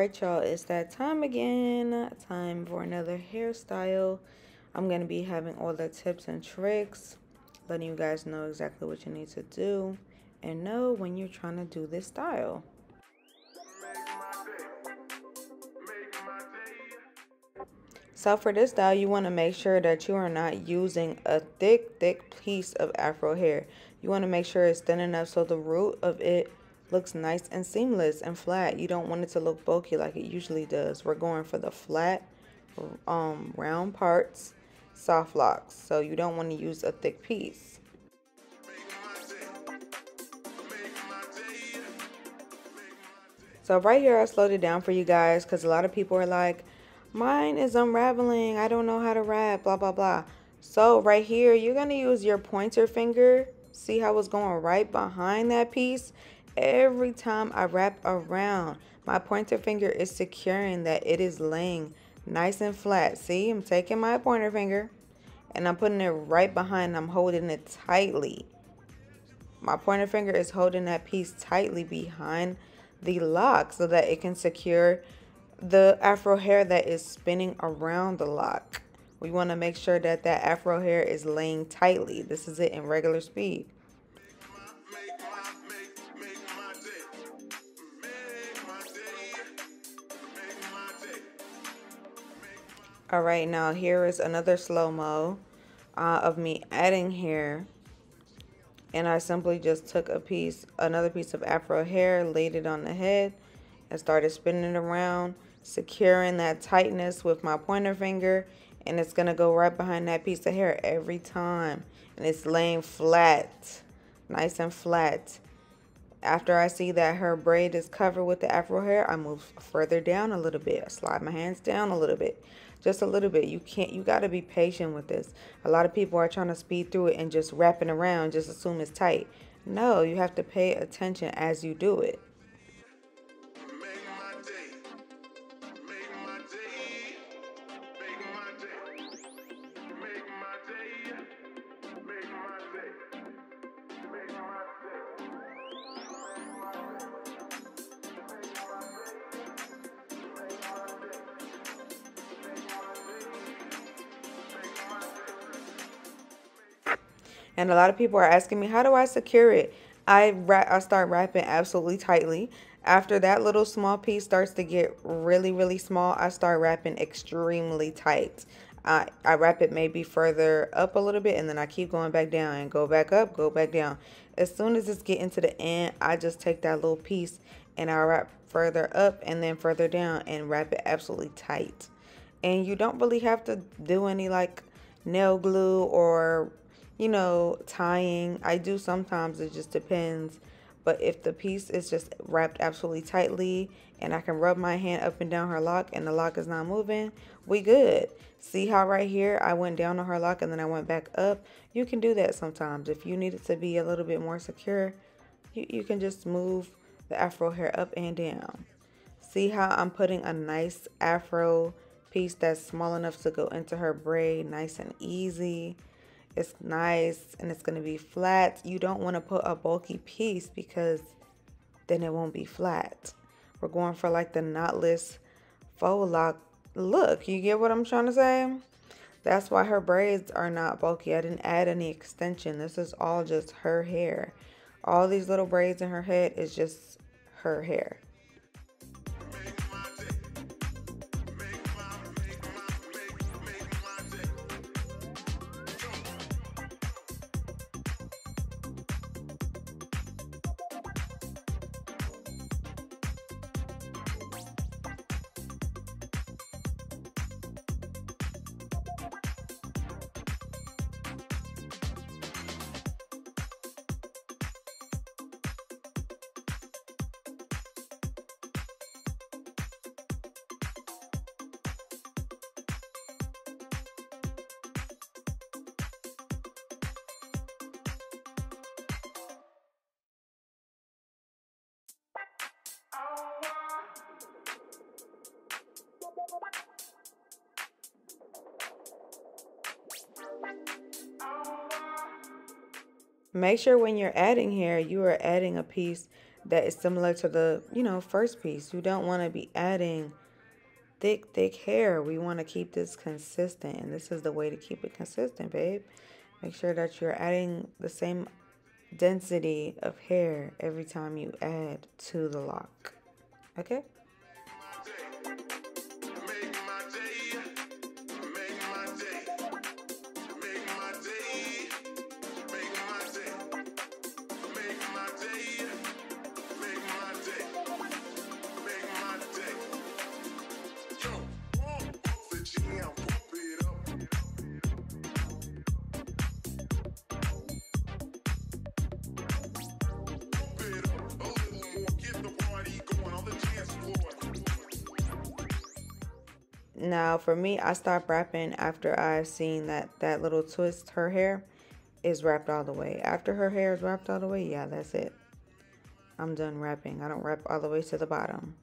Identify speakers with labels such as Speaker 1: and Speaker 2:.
Speaker 1: Alright, y'all, it's that time again. Time for another hairstyle. I'm going to be having all the tips and tricks, letting you guys know exactly what you need to do and know when you're trying to do this style. So for this style, you want to make sure that you are not using a thick piece of afro hair. You want to make sure it's thin enough so the root of it looks nice and seamless and flat. You don't want it to look bulky like it usually does. We're going for the flat, round parts, soft locks. So you don't want to use a thick piece. So right here, I slowed it down for you guys because a lot of people are like, mine is unraveling. I don't know how to wrap, blah, blah, blah. So right here, you're going to use your pointer finger. See how it's going right behind that piece? Every time I wrap around, my pointer finger is securing that it is laying nice and flat. See, I'm taking my pointer finger and I'm putting it right behind. I'm holding it tightly. My pointer finger is holding that piece tightly behind the lock so that it can secure the afro hair that is spinning around the lock. We want to make sure that that afro hair is laying tightly. This is it in regular speed. All right, now here is another slow-mo of me adding hair. And I simply just took another piece of afro hair, laid it on the head, and started spinning it around, securing that tightness with my pointer finger, and it's going to go right behind that piece of hair every time. And it's laying flat, nice and flat. After I see that her braid is covered with the afro hair, I move further down a little bit. I slide my hands down a little bit. Just a little bit. You got to be patient with this. A lot of people are trying to speed through it and just wrapping around, just assume it's tight. No, you have to pay attention as you do it. And a lot of people are asking me, how do I secure it? I start wrapping absolutely tightly. After that little small piece starts to get really small, I start wrapping extremely tight. I wrap it maybe further up a little bit, and then I keep going back down and go back up, go back down. As soon as it's getting to the end, I just take that little piece and I wrap further up and then further down and wrap it absolutely tight. And you don't really have to do any like nail glue or tying. I do sometimes, it just depends. But if the piece is just wrapped absolutely tightly and I can rub my hand up and down her lock and the lock is not moving, we good. See how right here I went down on her lock and then I went back up? You can do that sometimes. If you need it to be a little bit more secure, you can just move the afro hair up and down. See how I'm putting a nice afro piece that's small enough to go into her braid, nice and easy. It's nice and it's going to be flat. You don't want to put a bulky piece because then it won't be flat. We're going for like the knotless faux lock look. You get what I'm trying to say? That's why her braids are not bulky. I didn't add any extension. This is all just her hair. All these little braids in her head is just her hair. Make sure when you're adding hair, you are adding a piece that is similar to the, first piece. You don't want to be adding thick hair. We want to keep this consistent, and this is the way to keep it consistent, babe. Make sure that you're adding the same density of hair every time you add to the lock. Okay? Now, for me, I stop wrapping after I've seen that little twist, her hair is wrapped all the way. After her hair is wrapped all the way, yeah, that's it. I'm done wrapping. I don't wrap all the way to the bottom.